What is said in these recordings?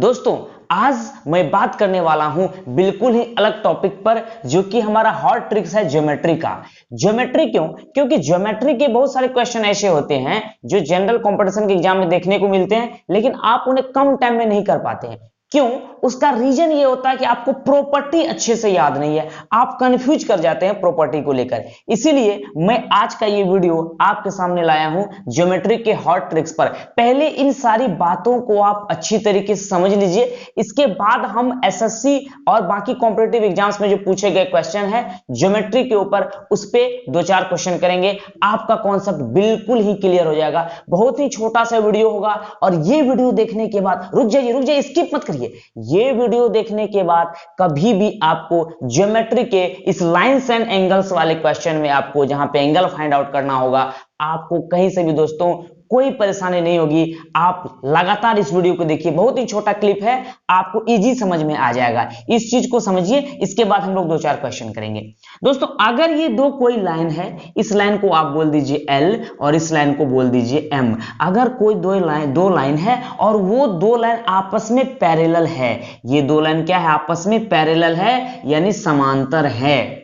दोस्तों आज मैं बात करने वाला हूं बिल्कुल ही अलग टॉपिक पर, जो कि हमारा हॉट ट्रिक्स है ज्योमेट्री का। ज्योमेट्री क्यों? क्योंकि ज्योमेट्री के बहुत सारे क्वेश्चन ऐसे होते हैं जो जनरल कंपटीशन के एग्जाम में देखने को मिलते हैं, लेकिन आप उन्हें कम टाइम में नहीं कर पाते हैं। क्यों? उसका रीजन ये होता है कि आपको प्रॉपर्टी अच्छे से याद नहीं है, आप कंफ्यूज कर जाते हैं प्रॉपर्टी को लेकर। इसीलिए मैं आज का ये वीडियो आपके सामने लाया हूं ज्योमेट्री के हॉट ट्रिक्स पर। पहले इन सारी बातों को आप अच्छी तरीके से समझ लीजिए, इसके बाद हम एसएससी और बाकी कॉम्पिटिटिव एग्जाम्स में जो पूछे गए क्वेश्चन है ज्योमेट्री के ऊपर, उस पे 2-4 क्वेश्चन करेंगे। आपका कॉन्सेप्ट बिल्कुल ही क्लियर हो जाएगा। बहुत ही छोटा सा वीडियो होगा और ये वीडियो देखने के बाद रुक जाइए, स्किप मत करिए। ये वीडियो देखने के बाद कभी भी आपको ज्योमेट्री के इस लाइंस एंड एंगल्स वाले क्वेश्चन में आपको जहां पे एंगल फाइंड आउट करना होगा, आपको कहीं से भी दोस्तों कोई परेशानी नहीं होगी। आप लगातार इस वीडियो को देखिए, बहुत ही छोटा क्लिप है, आपको इजी समझ में आ जाएगा। इस चीज को समझिए, इसके बाद हम लोग 2-4 क्वेश्चन करेंगे। दोस्तों अगर ये दो कोई लाइन है, इस लाइन को आप बोल दीजिए L और इस लाइन को बोल दीजिए M। अगर कोई दो लाइन है और वो दो लाइन आपस में पैरेलल है, ये दो लाइन क्या है? आपस में पैरेलल है, यानी समांतर है।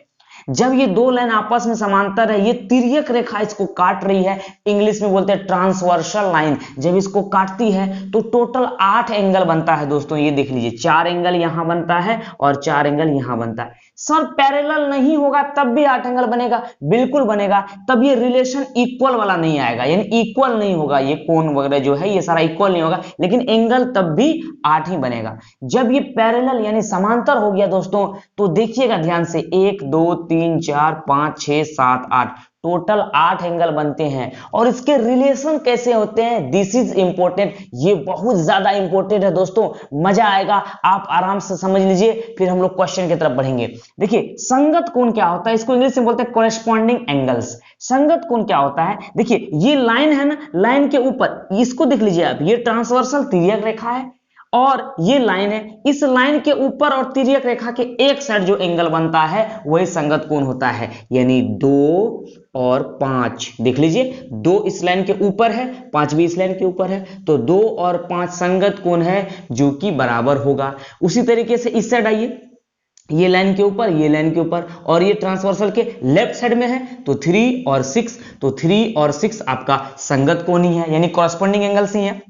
जब ये दो लाइन आपस में समांतर है, ये तिर्यक रेखा इसको काट रही है, इंग्लिश में बोलते हैं ट्रांसवर्सल लाइन। जब इसको काटती है तो टोटल 8 एंगल बनता है। दोस्तों ये देख लीजिए, 4 एंगल यहां बनता है और 4 एंगल यहां बनता है। सर पैरेलल नहीं होगा तब भी 8 एंगल बनेगा? बिल्कुल बनेगा। तब ये रिलेशन इक्वल वाला नहीं आएगा, यानी इक्वल नहीं होगा। ये कोण वगैरह जो है ये सारा इक्वल नहीं होगा, लेकिन एंगल तब भी 8 ही बनेगा। जब ये पैरेलल यानी समांतर हो गया दोस्तों, तो देखिएगा ध्यान से, 1 2 3 4 5 6 7 8, टोटल 8 एंगल बनते हैं। और इसके रिलेशन कैसे होते हैं, दिस इज इंपॉर्टेंट। ये बहुत ज्यादा इंपॉर्टेंट है दोस्तों, मजा आएगा, आप आराम से समझ लीजिए, फिर हम लोग क्वेश्चन की तरफ बढ़ेंगे। देखिए संगत कोण क्या होता है, इसको इंग्लिश में बोलते हैं कॉरेस्पॉन्डिंग एंगल्स। संगत कोण क्या होता है? देखिए ये लाइन है ना, लाइन के ऊपर इसको देख लीजिए आप, ये ट्रांसवर्सल तिर्यक रेखा है और ये लाइन है, इस लाइन के ऊपर और तिर्यक रेखा के एक साइड जो एंगल बनता है वही संगत कोण होता है। यानी 2 और 5 देख लीजिए, 2 इस लाइन के ऊपर है, 5 भी इस लाइन के ऊपर है, तो 2 और 5 संगत कोण है जो कि बराबर होगा। उसी तरीके से इस साइड आइए, ये लाइन के ऊपर, ये लाइन के ऊपर, और ये ट्रांसवर्सल के लेफ्ट साइड में है, तो 3 और 6, तो 3 और 6 आपका संगत कोण ही है, यानी कॉरेस्पॉन्डिंग एंगल्स ही है।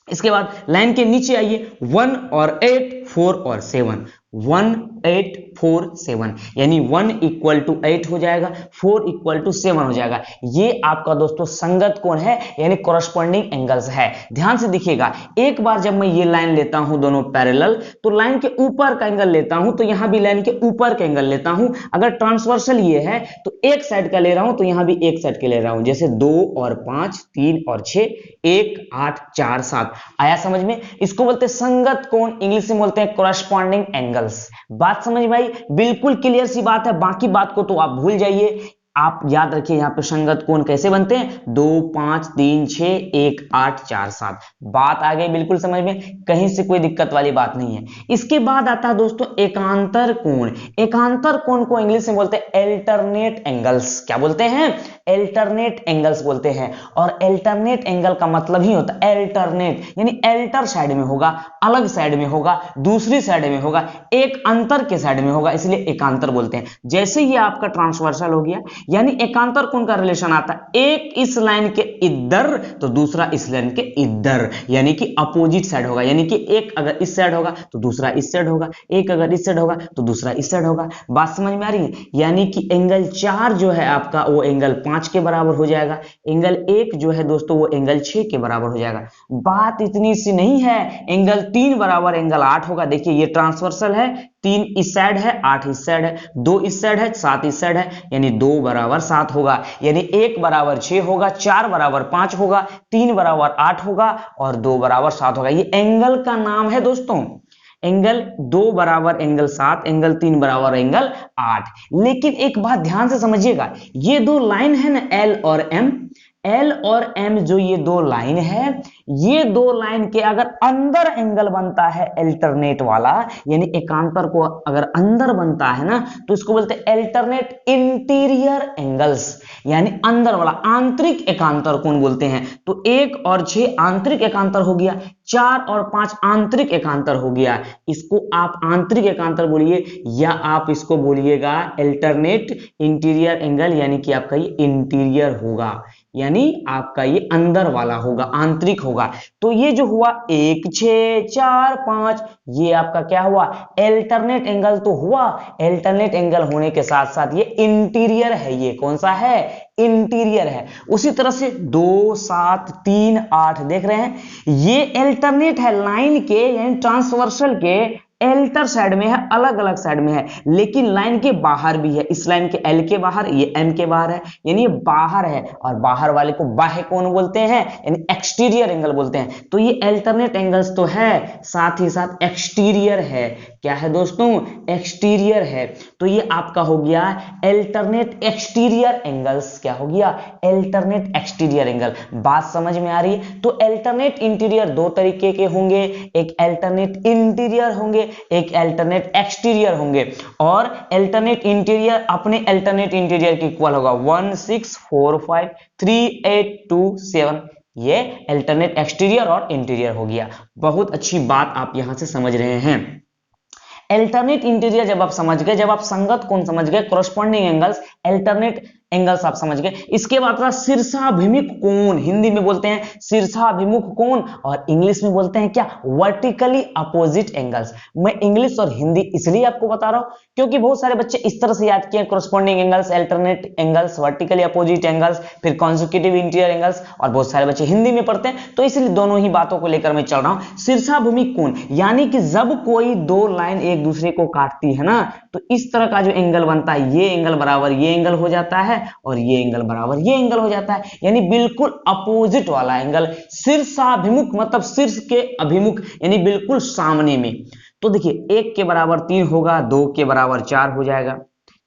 इसके बाद लाइन के नीचे आइए, 1 और 8 4 और 7, 1 8 4 7, यानी 1 इक्वल टू 8 हो जाएगा, 4 इक्वल टू 7 हो जाएगा। ये आपका दोस्तों संगत कोण है, यानी कॉरेस्पॉन्डिंग एंगल्स है। ध्यान से देखिएगा, एक बार जब मैं ये लाइन लेता हूं दोनों पैरेलल, तो लाइन के ऊपर का एंगल लेता हूं, तो यहां भी लाइन के ऊपर का एंगल लेता हूं। अगर ट्रांसवर्सल ये है तो एक साइड का ले रहा हूं, तो यहां भी एक साइड के ले रहा हूं, जैसे 2 और 5 3 और 6 1 8 4 7। आया समझ में? इसको बोलते हैं संगत कोण, इंग्लिश में बोलते हैं कॉरेस्पॉन्डिंग एंगल्स। बात समझ में आई? बिल्कुल क्लियर सी बात है, बाकी बात को तो आप भूल जाइए। आप याद रखिए यहां पे संगत कोण कैसे बनते हैं, 2 5 3 6 1 8 4 7। बात आ गई बिल्कुल समझ में, कहीं से कोई दिक्कत वाली बात नहीं है। इसके बाद आता है दोस्तों एकांतर कोण। एकांतर कोण को इंग्लिश में बोलते हैं अल्टरनेट एंगल्स। क्या बोलते हैं? अल्टरनेट एंगल्स बोलते हैं। और अल्टरनेट एंगल का मतलब ही होता है अल्टरनेट, यानी अल्टर साइड में होगा, अलग साइड में होगा, दूसरी साइड में होगा, एक अंतर के साइड में होगा, इसलिए एकांतर बोलते हैं। जैसे ये आपका ट्रांसवर्सल हो गया, यानी एकांतर कोण का रिलेशन आता है, एक इस लाइन के इधर तो दूसरा इस लाइन के इधर, यानी कि अपोजिट साइड होगा। यानी कि एक अगर इस साइड होगा तो दूसरा इस साइड होगा, एक अगर इस साइड होगा तो दूसरा इस साइड होगा। बात समझ में आ रही है? यानी कि एंगल 4 जो है आपका वो एंगल 5 के बराबर हो जाएगा, एंगल 1 जो है दोस्तों वो एंगल 6 के बराबर हो जाएगा। बात इतनी सी नहीं है, एंगल 3 बराबर एंगल 8 होगा। देखिए ये ट्रांसवर्सल है, 3 इस साइड है, 8 इस साइड है, 2 इस साइड है, 7 इस साइड है, यानी 2 बराबर 7 होगा, यानी 1 बराबर 6 होगा, 4 बराबर 5 होगा, 3 बराबर 8 होगा और 2 बराबर 7 होगा। ये एंगल का नाम है दोस्तों। एंगल 2 बराबर एंगल 7, एंगल 3 बराबर एंगल 8। लेकिन एक बात ध्यान से समझिएगा, ये दो लाइन है ना L और M, एल और एम जो ये दो लाइन है, ये दो लाइन के अगर अंदर एंगल बनता है अल्टरनेट वाला, यानी एकांतर को अगर अंदर बनता है ना, तो इसको बोलते हैं अल्टरनेट इंटीरियर एंगल्स, यानी अंदर वाला आंतरिक एकांतर कोण बोलते हैं। तो 1 और 6 आंतरिक एकांतर हो गया, 4 और 5 आंतरिक एकांतर हो गया। इसको आप आंतरिक एकांतर बोलिए या आप इसको बोलिएगा अल्टरनेट इंटीरियर एंगल, यानी कि आपका ये इंटीरियर होगा, यानी आपका ये अंदर वाला होगा, आंतरिक होगा। तो ये जो हुआ 1 6 4 5, ये आपका क्या हुआ, अल्टरनेट एंगल तो हुआ। अल्टरनेट एंगल होने के साथ साथ ये इंटीरियर है। ये कौन सा है, इंटीरियर है। उसी तरह से 2 7 3 8 देख रहे हैं, ये अल्टरनेट है लाइन के, यानी ट्रांसवर्सल के एल्टर साइड में है, अलग अलग साइड में है, लेकिन लाइन के बाहर भी है। इस लाइन के एल के बाहर, ये एम के बाहर है, यानी ये बाहर है, और बाहर वाले को बाह्य कोण बोलते हैं, यानी एक्सटीरियर एंगल बोलते हैं। तो ये अल्टरनेट एंगल्स तो है, साथ ही साथ एक्सटीरियर है। क्या है दोस्तों, एक्सटीरियर है। तो ये आपका हो गया अल्टरनेट एक्सटीरियर एंगल्स। क्या हो गया, अल्टरनेट एक्सटीरियर एंगल। बात समझ में आ रही है। तो अल्टरनेट इंटीरियर दो तरीके के होंगे, एक अल्टरनेट इंटीरियर होंगे, एक अल्टरनेट एक्सटीरियर होंगे। और अल्टरनेट इंटीरियर अपने अल्टरनेट इंटीरियर के इक्वल होगा 1 6 4 5 3 8 2 7। ये अल्टरनेट एक्सटीरियर और इंटीरियर हो गया। बहुत अच्छी बात आप यहां से समझ रहे हैं। अल्टरनेट इंटीरियर जब आप समझ गए, जब आप संगत कोण समझ गए, कोरस्पॉन्डिंग एंगल्स, अल्टरनेट एंगल्स आप समझ गए, इसके बाद शीर्षाभिमुख कोण, हिंदी में बोलते हैं शीर्षाभिमुख कोण, और इंग्लिश में बोलते हैं क्या, वर्टिकली अपोजिट एंगल्स। मैं इंग्लिश और हिंदी इसलिए आपको बता रहा हूं क्योंकि बहुत सारे बच्चे इस तरह से याद किए, corresponding angles, alternate angles, vertically opposite angles, फिर कॉन्सेक्यूटिव इंटीरियर एंगल्स, और बहुत सारे बच्चे हिंदी में पढ़ते हैं, तो इसलिए दोनों ही बातों को लेकर मैं चल रहा हूं। शीर्षाभिमुख कोण यानी कि जब कोई दो लाइन एक दूसरे को काटती है ना, तो इस तरह का जो एंगल बनता है, ये एंगल बराबर ये एंगल हो जाता है, और ये एंगल बराबर ये एंगल हो जाता है, यानी बिल्कुल अपोजिट वाला एंगल। शीर्षाभिमुख मतलब शीर्ष के अभिमुख, यानी बिल्कुल सामने में। तो देखिए 1 के बराबर 3 होगा, 2 के बराबर 4 हो जाएगा,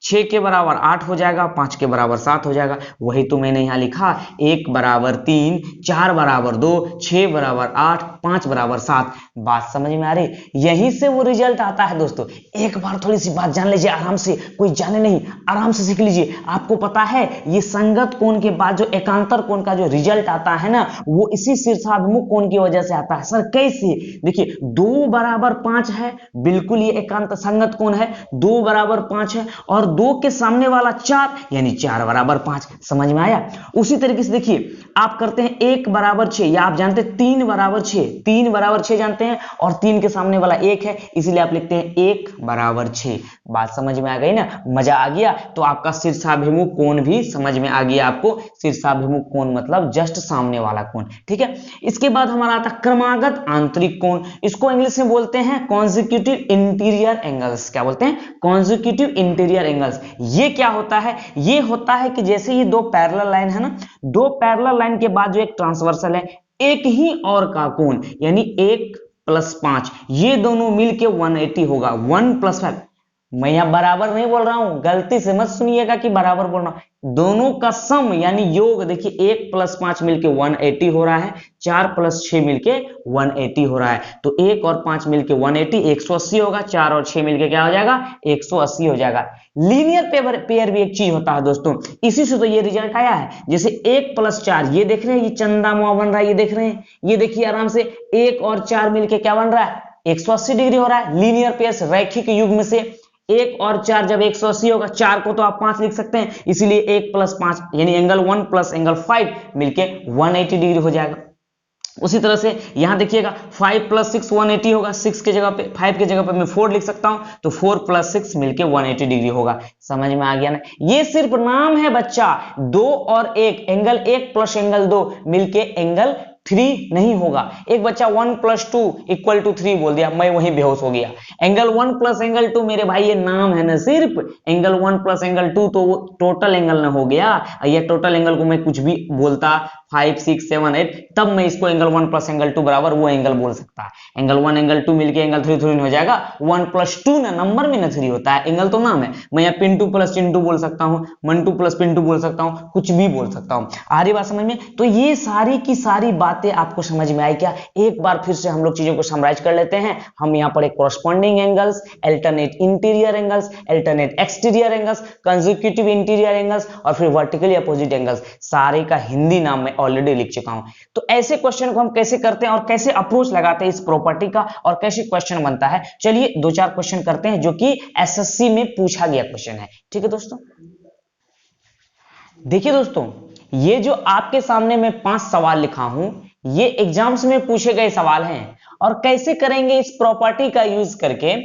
6 के बराबर 8 हो जाएगा, 5 के बराबर 7 हो जाएगा। वही तो मैंने यहां लिखा, 1 बराबर 3, 4 बराबर 2, 6 बराबर 8, 5 बराबर 7। बात समझ में आ रही, यहीं से वो रिजल्ट आता है दोस्तों। एक बार थोड़ी सी बात जान लीजिए आराम से, कोई जाने नहीं, आराम से सीख लीजिए। आपको पता है ये संगत कोण के बाद जो एकांतर कोण का जो रिजल्ट आता है ना, वो इसी शीर्षाभिमुख कोण की वजह से आता है। सर कैसे, देखिए 2 बराबर 5 है, बिल्कुल ये एकांत संगत कोण है, 2 बराबर 5 है, और 2 के सामने वाला 4, यानी 4 बराबर 5। समझ में आया। उसी तरीके से देखिए आप करते हैं 1 बराबर 6, या आप जानते हैं 3 बराबर 6, 3 बराबर 6 जानते हैं, और 3 के सामने वाला 1 है, इसलिए आप लिखते हैं 1 बराबर 6। बात समझ में आ गई ना, मजा आ गया। तो आपका शीर्षाभिमुख कोण भी समझ में आ गया आपको। शीर्षाभिमुख कोण मतलब जस्ट सामने वाला कोण, ठीक है। इसके बाद हमारा आता क्रमागत आंतरिक कोण, इसको इंग्लिश में बोलते हैं कॉन्सेक्यूटिव इंटीरियर एंगल्स। क्या बोलते हैं, कॉन्सेक्यूटिव इंटीरियर एंगल्स। ये क्या होता है, ये होता है कि जैसे ये दो पैरेलल लाइन है ना, दो पैरेलल लाइन के बाद जो एक ट्रांसवर्सल है, एक ही और का कोण, यानी 1 + 5, ये दोनों मिलके 180 होगा। 1 + 5, मैं यहां बराबर नहीं बोल रहा हूं, गलती से मत सुनिएगा कि बराबर बोल रहा हूं। दोनों का सम यानी योग, देखिए 1 + 5 मिलके 180 हो रहा है, 4 + 6 मिलके 180 हो रहा है। तो 1 और 5 मिलके 180, 180 होगा, 4 और 6 मिलके क्या हो जाएगा, 180 हो जाएगा। लीनियर पेयर भी एक चीज होता है दोस्तों, इसी से तो ये रिजल्ट आया है। जैसे 1 + 4, ये देख रहे हैं, ये चंदा मुआ बन रहा है, ये देख रहे हैं, ये देखिए आराम से 1 और 4 मिलके क्या बन रहा है, 180 डिग्री हो रहा है। लीनियर पेयर रैखिक युग्म से 1 और 4 जब 180 होगा, 4 को तो आप 5 लिख सकते हैं, इसीलिए 1 + 5 यानी एंगल 1 + एंगल 5 मिलके 180 डिग्री हो जाएगा। उसी तरह से यहां देखिएगा 5 + 6 180 होगा, 6 के जगह पे 5 के जगह पे मैं 4 लिख सकता हूं, तो 4 + 6 मिलके 180 डिग्री होगा। समझ में आ गया ना, ये सिर्फ नाम है बच्चा। 2 और 1, एंगल 1 + एंगल 2 मिलके एंगल 3 नहीं होगा। एक बच्चा 1 + 2 = 3 बोल दिया, मैं वहीं बेहोश हो गया। एंगल 1 + एंगल 2 मेरे भाई ये नाम है ना सिर्फ, एंगल 1 + एंगल 2 तो वो टोटल एंगल ना हो गया। ये टोटल एंगल को मैं कुछ भी बोलता, 5 6 7 8, तब मैं इसको एंगल 1 प्लस एंगल 2 बराबर वो एंगल बोल सकता है। एंगल 1 एंगल 2 मिलके एंगल 3 थोड़ी हो जाएगा, 1 प्लस 2 ना नंबर में ना 3 होता है, एंगल तो नाम है। मैं यहाँ पिंटू प्लस चिंटू बोल सकता हूँ, मंटू प्लस पिंटू बोल सकता हूँ, कुछ भी बोल सकता हूँ। आ रही बात समझ में? तो ये सारी की सारी बातें आपको समझ में आई क्या? एक बार फिर से हम लोग चीजों को समराइज कर लेते हैं। हम यहाँ पर एक corresponding angles, alternate interior angles, alternate exterior angles, consecutive interior angles और फिर वर्टिकली अपोजिट एंगल्स, सारे का हिंदी नाम मैं ऑलरेडी लिख चुका हूं। तो ऐसे क्वेश्चन को हम कैसे करते हैं और कैसे अप्रोच लगाते हैं इस प्रॉपर्टी का और कैसे क्वेश्चन बनता है, चलिए 2-4 क्वेश्चन करते हैं जो कि एसएससी में पूछा गया क्वेश्चन है। ठीक है दोस्तों, देखिए दोस्तों, ये जो आपके सामने मैं 5 सवाल लिखा हूं, ये एग्जाम्स में पूछे गए सवाल हैं। और कैसे करेंगे इस प्रॉपर्टी का यूज करके,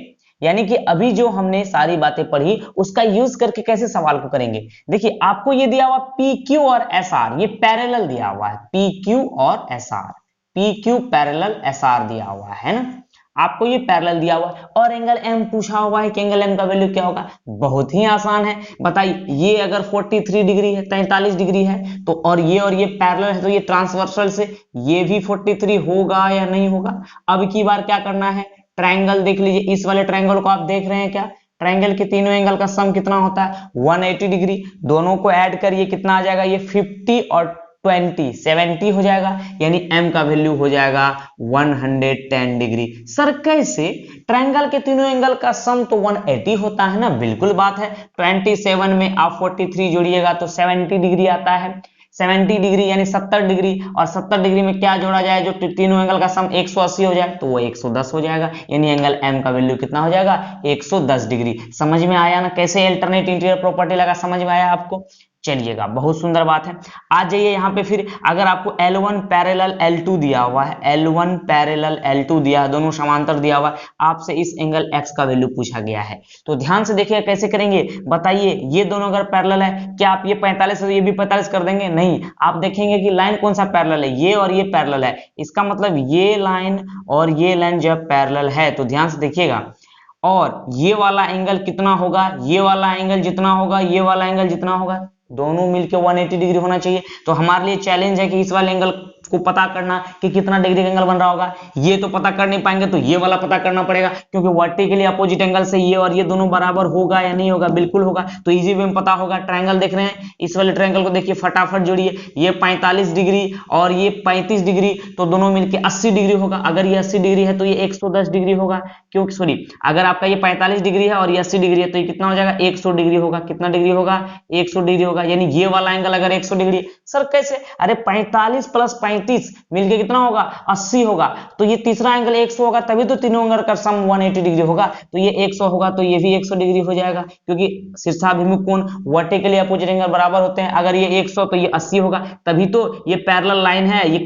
यानी कि अभी जो हमने सारी बातें पढ़ी उसका यूज करके कैसे सवाल को करेंगे। देखिए आपको ये दिया हुआ पी क्यू और एस आर, ये पैरेलल दिया हुआ है, पी क्यू और S R, P Q parallel S R दिया हुआ है ना, आपको ये पैरेलल दिया हुआ है। और एंगल एम पूछा हुआ है कि एंगल एम का वैल्यू क्या होगा। बहुत ही आसान है, बताइए। ये अगर 43 डिग्री है, 43 डिग्री है तो, और ये पैरेलल है तो ये ट्रांसवर्सल से ये भी 43 होगा या नहीं होगा। अब की बार क्या करना है, ट्रायंगल देख लीजिए, इस वाले ट्रायंगल को आप देख रहे हैं क्या, ट्रायंगल के तीनों एंगल का सम कितना होता है 180 डिग्री। दोनों को ऐड करिए, कितना आ जाएगा, ये 50 और 20 70 हो जाएगा, यानी m का वैल्यू हो जाएगा 110 डिग्री। सर कैसे, ट्रायंगल के तीनों एंगल का सम तो 180 होता है ना, बिल्कुल बात है। 27 में आप 43 जोड़िएगा तो 70 डिग्री आता है, 70 डिग्री यानी 70 डिग्री, और 70 डिग्री में क्या जोड़ा जाए, जो तीनों एंगल का सम 180 हो जाए तो वो 110 हो जाएगा, यानी एंगल m का वैल्यू कितना हो जाएगा 110 डिग्री। समझ में आया ना कैसे अल्टरनेट इंटीरियर प्रॉपर्टी लगा, समझ में आया आपको? चलिएगा, बहुत सुंदर बात है। आ जाइए यहाँ पे फिर, अगर आपको L1 पैरेलल L2 दिया हुआ है, L1 पैरेलल L2 दिया है, दोनों समांतर दिया हुआ है, आपसे इस एंगल x का वैल्यू पूछा गया है। तो ध्यान से देखिए कैसे करेंगे, बताइए। ये दोनों अगर पैरेलल है, क्या आप ये 45 है तो ये भी 45 कर देंगे? नहीं, आप देखेंगे कि लाइन कौन सा पैरेलल है, ये और ये पैरेलल है। इसका मतलब ये लाइन और ये लाइन जब पैरेलल है तो ध्यान से देखिएगा, और ये वाला एंगल कितना होगा, ये वाला एंगल जितना होगा, ये वाला एंगल जितना होगा, दोनों मिलके 180 डिग्री होना चाहिए। तो हमारे लिए चैलेंज है कि इस वाले एंगल को पता करना कि कितना डिग्री का एंगल बन रहा होगा। ये तो पता कर नहीं पाएंगे तो ये वाला पता करना पड़ेगा, क्योंकि वर्टिकली अपोजिट एंगल से ये और ये दोनों बराबर होगा या नहीं होगा, बिल्कुल होगा। तो इजी वे में पता होगा। ट्रायंगल देख रहे हैं, इस वाले ट्रायंगल को देखिए, फटाफट जोड़िए, ये 45 डिग्री और ये 35 डिग्री, तो दोनों मिलके 80 डिग्री होगा। अगर ये 80 डिग्री है तो ये 110 डिग्री होगा, क्योंकि सॉरी, अगर आपका ये 45 डिग्री है और ये 80 डिग्री है तो ये कितना हो जाएगा 100 डिग्री होगा। कितना डिग्री होगा 100 डिग्री होगा, यानी ये वाला एंगल अगर 100 डिग्री। सर कैसे, अरे 45 प्लस 35 मिलके कितना होगा 80 होगा, तो ये तीसरा एंगल 100 होगा, तभी तो तीनों एंगल का सम 180 डिग्री होगा। तो ये 100 होगा तो ये भी 100 डिग्री हो जाएगा, क्योंकि शीर्षाभिमुख कोण वर्टिकली अपोजिट एंगल बराबर होते हैं। अगर ये 100 तो ये 80 होगा, तभी तो ये पैरेलल लाइन है, ये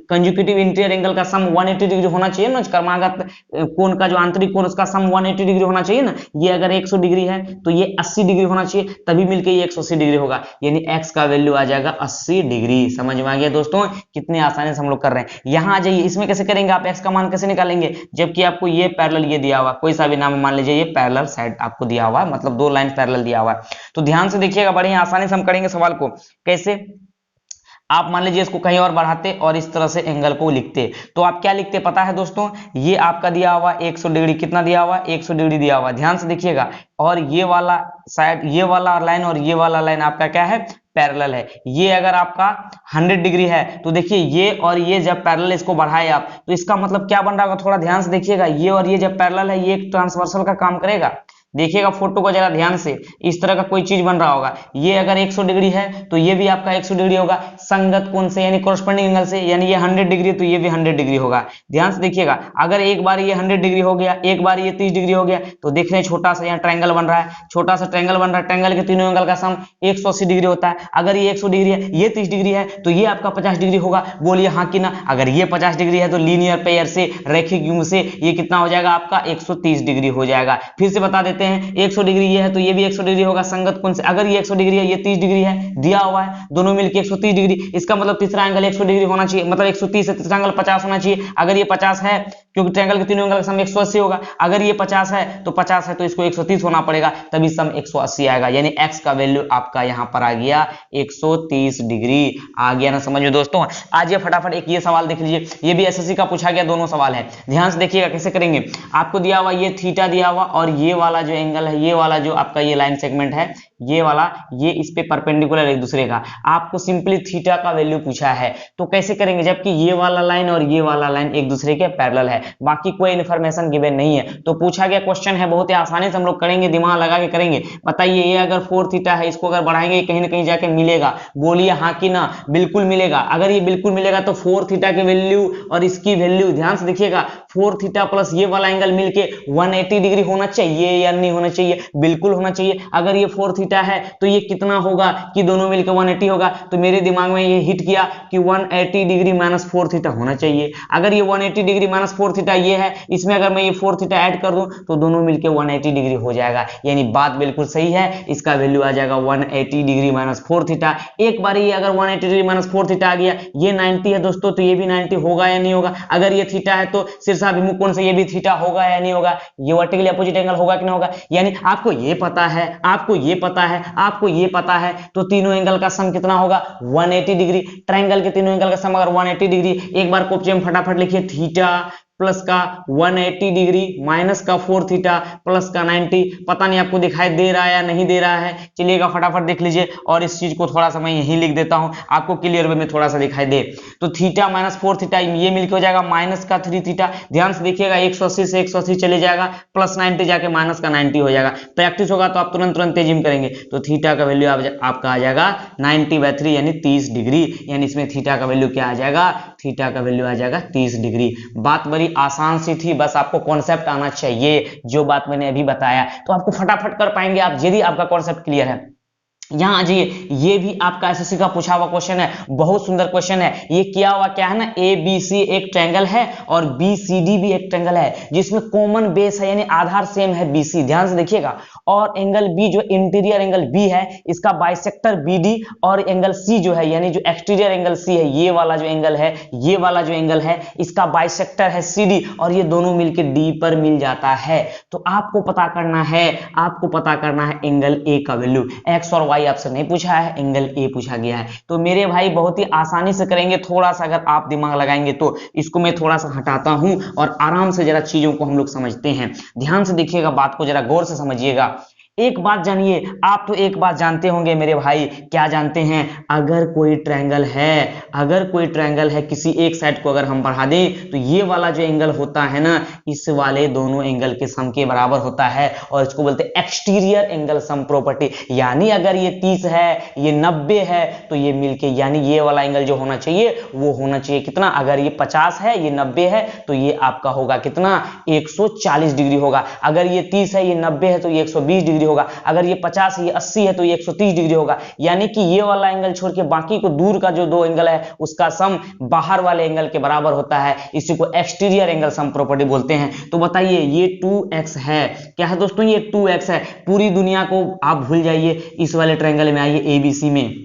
कंजुगेटिव इंटीरियर एंगल का सम 180 डिग्री होना चाहिए ना। क्रमागत कोण का जो आंतरिक कोण उसका सम 180 डिग्री होना चाहिए ना। ये अगर 100 डिग्री है तो ये 80 डिग्री होना चाहिए, तभी मिलके ये 180 डिग्री होगा, यानी x का वैल्यू आ जाएगा 80 डिग्री। समझ में आ गया दोस्तों, कितने आसानी से हम लोग कर रहे हैं। यहां आ जाइए, इसमें कैसे करेंगे आप, x का मान कैसे निकालेंगे, जबकि आपको ये पैरेलल ये दिया हुआ, कोई सा भी नाम मान लीजिए, ये पैरेलल साइड आपको दिया हुआ है, मतलब दो लाइन पैरेलल दिया हुआ है। तो ध्यान से देखिएगा, बड़ी आसानी से हम करेंगे सवाल को। कैसे, आप मान लीजिए इसको कहीं और बढ़ाते और इस तरह से एंगल को लिखते, तो आप क्या लिखते पता है दोस्तों, ये आपका दिया हुआ 100 डिग्री, कितना दिया हुआ 100 डिग्री दिया हुआ, ध्यान से देखिएगा। और ये वाला साइड, ये वाला लाइन और ये वाला लाइन आपका क्या है, पैरेलल है। ये अगर आपका 100 डिग्री है तो देखिए ये और ये जब पैरेलल इसको बढ़ाए आप, तो इसका मतलब क्या बन रहा होगा, थोड़ा ध्यान से देखिएगा। ये और ये जब पैरेलल है, ये एक ट्रांसवर्सल का काम करेगा। देखिएगा फोटो को जरा ध्यान से, इस तरह का कोई चीज बन रहा होगा। ये अगर 100 डिग्री है तो ये भी आपका 100 डिग्री होगा, संगत कोण से यानी कोरस्पोंडिंग एंगल से, यानी ये 100 डिग्री है तो ये भी 100 डिग्री होगा। ध्यान से देखिएगा, अगर एक बार ये 100 डिग्री हो गया, एक बार ये 30 डिग्री हो गया, तो देख रहे हैं छोटा सा यहाँ ट्रायंगल बन रहा है, छोटा सा ट्रायंगल बन रहा है। ट्रायंगल के तीनों एंगल का सम 180 डिग्री होता है। अगर ये 100 डिग्री है, ये 30 डिग्री है, तो ये आपका 50 डिग्री होगा। बोलिए हाँ कि ना। अगर ये 50 डिग्री है तो लीनियर पेयर से, रैखिक युग्म से ये कितना हो जाएगा आपका 130 डिग्री हो जाएगा। फिर से बता देते हैं, 100 डिग्री ये है तो ये भी 100 डिग्री होगा संगत कोण से। अगर ये 100 डिग्री है, ये 30 डिग्री है, दिया हुआ है, दोनों मिलकर 130 डिग्री। इसका मतलब तीसरा एंगल 100 डिग्री होना चाहिए, मतलब 130 है, तीसरा एंगल 50 होना चाहिए। अगर ये 50 है क्योंकि ट्रायंगल के तीनों एंगल का सम 180 होगा। अगर ये 50 है तो 50 है तो इसको 130 होना पड़ेगा, तभी सम 180 आएगा। यानी x का वैल्यू आपका यहाँ पर आ गया 130 डिग्री। आ गया ना समझ में दोस्तों? आज ये फटाफट एक ये सवाल देख लीजिए, ये भी एसएससी का पूछा गया, दोनों सवाल है, ध्यान से देखिएगा कैसे करेंगे। आपको दिया हुआ ये थीटा दिया हुआ और ये वाला जो एंगल है, ये वाला जो आपका ये लाइन सेगमेंट है, ये वाला, ये इस पे परपेंडिकुलर एक दूसरे का, आपको सिंपली थीटा का वैल्यू पूछा है। तो कैसे करेंगे, जबकि ये वाला लाइन और ये वाला लाइन एक दूसरे के पैरेलल है, बाकी कोई इन्फॉर्मेशन गिवन नहीं है, तो पूछा गया क्वेश्चन है, बहुत ही आसानी से हम लोग करेंगे, दिमाग लगा के करेंगे। बताइए ये अगर 4 थीटा है, इसको अगर बढ़ाएंगे कहीं ना कहीं जाके मिलेगा, बोलिए हाँ कि ना? बिल्कुल मिलेगा। अगर ये बिल्कुल मिलेगा तो 4 थीटा की वैल्यू और इसकी वैल्यू ध्यान से देखिएगा, 4 थीटा प्लस ये वाला एंगल मिलके 180 डिग्री होना चाहिए या नहीं होना चाहिए? बिल्कुल होना चाहिए। अगर ये 4 थीटा है तो ये कितना होगा कि दोनों मिलकर 180 होगा, तो मेरे दिमाग में ये हिट किया कि 180 डिग्री माइनस 4 थीटा होना चाहिए। अगर ये 180 डिग्री माइनस 4 थीटा ये है, इसमें अगर मैं ये 4 थीटा ऐड कर दूं तो दोनों मिलकर 180 डिग्री हो जाएगा। यानी बात बिल्कुल सही है, इसका वैल्यू आ जाएगा 180 डिग्री माइनस 4 थीटा। एक बार ये अगर 180 डिग्री माइनस 4 थीटा आ गया, ये 90 है दोस्तों, तो ये भी 90 होगा या नहीं होगा? अगर ये थीटा है तो शीर्षाभिमुख कोण से ये भी थीटा होगा या नहीं होगा? ये वर्टिकली अपोजिट एंगल होगा कि नहीं होगा? यानी आपको ये पता है, आपको ये पता है, आपको ये पता है, तो तीनों एंगल का सम कितना होगा? 180 डिग्री। ट्रायंगल के तीनों एंगल का सम अगर 180 डिग्री, एक बार कॉपी में फटाफट लिखिए, थीटा प्लस का 180 डिग्री माइनस का 4 थीटा प्लस का 90। पता नहीं आपको दिखाई दे रहा है या नहीं दे रहा है, चलिएगा फटाफट देख लीजिए। और इस चीज को थोड़ा सा मैं यहीं लिख देता हूं, आपको क्लियर वे में थोड़ा सा दिखाई दे। तो थीटा माइनस 4 थीटा ये मिलकर हो जाएगा माइनस का 3 थीटा। ध्यान से देखिएगा, 180 से 180 चले जाएगा, प्लस 90 जाके माइनस का 90 हो जाएगा। प्रैक्टिस होगा तो आप तुरंत तुरंत तेजिम करेंगे। तो थीटा का वैल्यू आपका आ जाएगा 90/3 यानी 30 डिग्री। यानी इसमें थीटा का वैल्यू क्या आ जाएगा? थीटा का वैल्यू आ जाएगा 30 डिग्री। बात बड़ी आसान सी थी, बस आपको कॉन्सेप्ट आना चाहिए। जो बात मैंने अभी बताया तो आपको फटाफट कर पाएंगे आप, यदि आपका कॉन्सेप्ट क्लियर है। यहां आ जाइए, ये भी आपका एसएससी का पूछा हुआ क्वेश्चन है, बहुत सुंदर क्वेश्चन है। ये किया हुआ क्या है ना, ABC एक ट्रायंगल है और BCD भी एक ट्रायंगल है, जिसमें कॉमन बेस है, यानी आधार सेम है BC। ध्यान से देखिएगा। और एंगल B जो इंटीरियर एंगल B है, इसका बाइसेक्टर BD, और एंगल C जो है यानी जो एक्सटीरियर एंगल C है, ये वाला जो एंगल है, ये वाला जो एंगल है, इसका बाइसेक्टर है CD, और ये दोनों मिलकर D पर मिल जाता है। तो आपको पता करना है, आपको पता करना है एंगल A का वैल्यू। X और Y आपसे नहीं पूछा है, एंगल A पूछा गया है। तो मेरे भाई बहुत ही आसानी से करेंगे, थोड़ा सा अगर आप दिमाग लगाएंगे तो। इसको मैं थोड़ा सा हटाता हूं और आराम से जरा चीजों को हम लोग समझते हैं। ध्यान से देखिएगा, बात को जरा गौर से समझिएगा। एक बात जानिए, आप तो एक बात जानते होंगे मेरे भाई, क्या जानते हैं? अगर कोई ट्रायंगल है, अगर कोई ट्रायंगल है, किसी एक साइड को अगर हम बढ़ा दें तो ये वाला जो एंगल होता है ना, इस वाले दोनों एंगल के सम के बराबर होता है, और इसको बोलते हैं एक्सटीरियर एंगल सम प्रॉपर्टी। यानी अगर ये 30 है, ये 90 है, तो ये मिलके यानी ये वाला एंगल जो होना चाहिए वो होना चाहिए कितना? अगर ये 50 है, ये 90 है, तो ये आपका होगा कितना? 140 डिग्री होगा। अगर ये 30 है, ये 90 है, तो ये 120 डिग्री होगा। अगर ये 50 है, ये 80 है, तो ये 130 डिग्री होगा। यानी कि ये वाला एंगल छोड़ के बाकी को दूर का जो दो एंगल है, उसका सम बाहर वाले एंगल के बराबर होता है। इसी को एक्सटीरियर एंगल सम प्रॉपर्टी बोलते हैं। तो बताइए, ये 2x है, क्या है दोस्तों? ये 2x है। पूरी दुनिया को आप भूल जाइए, इस वाले ट्रायंगल में आइए, ABC में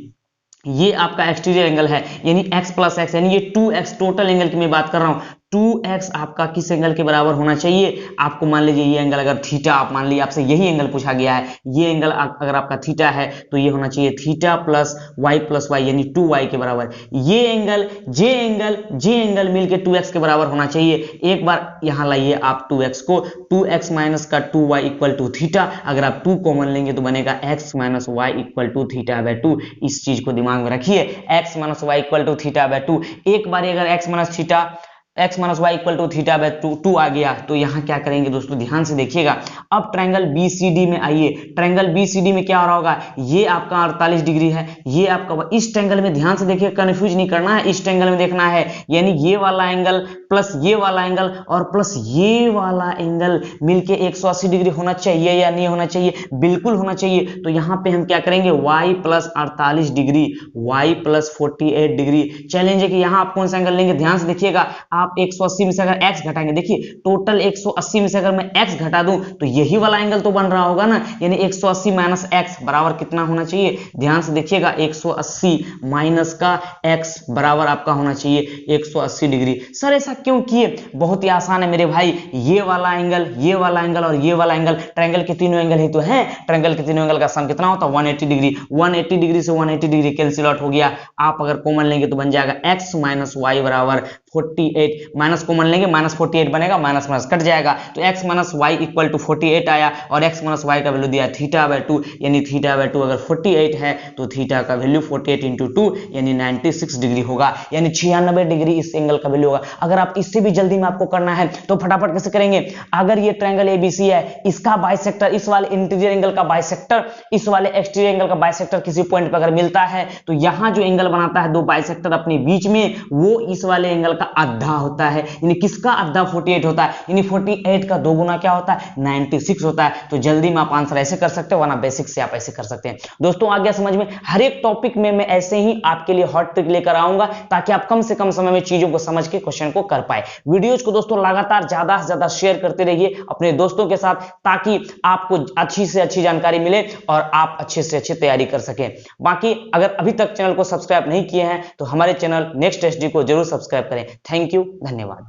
ये आपका एक्सटीरियर एंगल है, यानी x प्लस x, यानी ये 2x टोटल एंगल की मैं बात कर रहा हूं। 2x आपका किस एंगल के बराबर होना चाहिए? आपको मान लीजिए ये एंगल अगर थीटा, आप मान लीजिए आपसे यही एंगल पूछा गया है, ये एंगल अगर आपका थीटा है तो ये होना चाहिए थीटा प्लस y यानी 2y के बराबर। ये एंगल जे एंगल मिलके 2x के बराबर होना चाहिए। एक बार यहां लाइए आप 2x को, 2x माइनस का 2y इक्वल टू थीटा। अगर आप 2 कॉमन लेंगे तो बनेगा x minus y equal to theta by 2। इस चीज को दिमाग में रखिए, x minus y equal to theta by 2। एक बार अगर x minus y equal to theta by 2 आ गया, तो यहाँ क्या करेंगे दोस्तों? ध्यान से देखिएगा। अब ट्रायंगल BCD में आइए। ट्रायंगल BCD में क्या हो रहा होगा? ये आपका 48 डिग्री है, ये आपका, इस ट्रायंगल में ध्यान से देखिए, कंफ्यूज नहीं करना है, इस ट्रायंगल में देखना है। यानी ये वाला एंगल प्लस ये वाला एंगल और प्लस ये वाला एंगल मिलके 180 डिग्री होना चाहिए या नहीं होना चाहिए? बिल्कुल होना चाहिए। तो यहाँ पे हम क्या करेंगे? y plus 48 degree, y plus 48 degree. Challenge है कि यहाँ आप कौन सा एंगल लेंगे? ध्यान से देखिएगा, आप आप 180 में से अगर x घटाएंगे, देखिए टोटल 180 में से अगर मैं x घटा दूं तो यही वाला एंगल तो बन रहा होगा ना, यानी 180 माइनस x बराबर कितना होना चाहिए, ध्यान से देखिएगा 180 माइनस का x बराबर आपका होना चाहिए 180 डिग्री। सर ऐसा क्यों किए, बहुत ही आसान है मेरे भाई, ये वाला एंगल, ये वाला एंगल और ये वाला एंगल, ट्रायंगल के तीनों एंगल ही तो हैं, ट्रायंगल के तीनों एंगल का सम कितना होता है 180 डिग्री, 180 डिग्री से 180 डिग्री कैंसिल आउट हो गया, आप अगर कॉमन लेंगे तो बन जाएगा x माइनस वाई बराबर 48, माइनस कॉमन लेंगे माइनस 48 बनेगा, माइनस माइनस कट जाएगा, तो x minus y equal to 48 आया और x माइनस वाई का वैल्यू दिया थीटा बाय 2, यानी थीटा बाय 2 अगर 48 है तो थीटा का वैल्यू 48 इंटू 2 यानी 96 डिग्री होगा, यानी 96 डिग्री इस एंगल का वैल्यू होगा। अगर आप इससे भी जल्दी में आपको करना है तो फटाफट कैसे करेंगे, अगर ये ट्रायंगल एबीसी है, इसका बाइसेक्टर, इस वाले इंटीरियर एंगल का बाइसेक्टर इस वाले एक्सटीरियर एंगल का बाइसेक्टर किसी पॉइंट पर अगर मिलता है तो यहां जो एंगल बनाता है दो बाइसेक्टर अपने बीच में, वो इस वाले एंगल का आधा होता है, यानी किसका आधा 48 होता है, यानी 48 का दो गुना क्या होता है 96 होता है। तो जल्दी में आप आंसर ऐसे कर सकते हो, वरना बेसिक से आप ऐसे कर सकते हैं। दोस्तों आ गया समझ में, हर एक टॉपिक में मैं ऐसे ही आपके लिए हॉट ट्रिक लेकर आऊंगा ताकि आप कम से कम समय में चीजों को समझ के क्वेश्चन को कर पाए। वीडियोज को दोस्तों लगातार ज्यादा से ज्यादा शेयर करते रहिए अपने दोस्तों के साथ, ताकि आपको अच्छी से अच्छी जानकारी मिले और आप अच्छे से अच्छी तैयारी कर सकें। बाकी अगर अभी तक चैनल को सब्सक्राइब नहीं किए हैं तो हमारे चैनल नेक्स्ट एचडी को जरूर सब्सक्राइब करें। थैंक यू, धन्यवाद।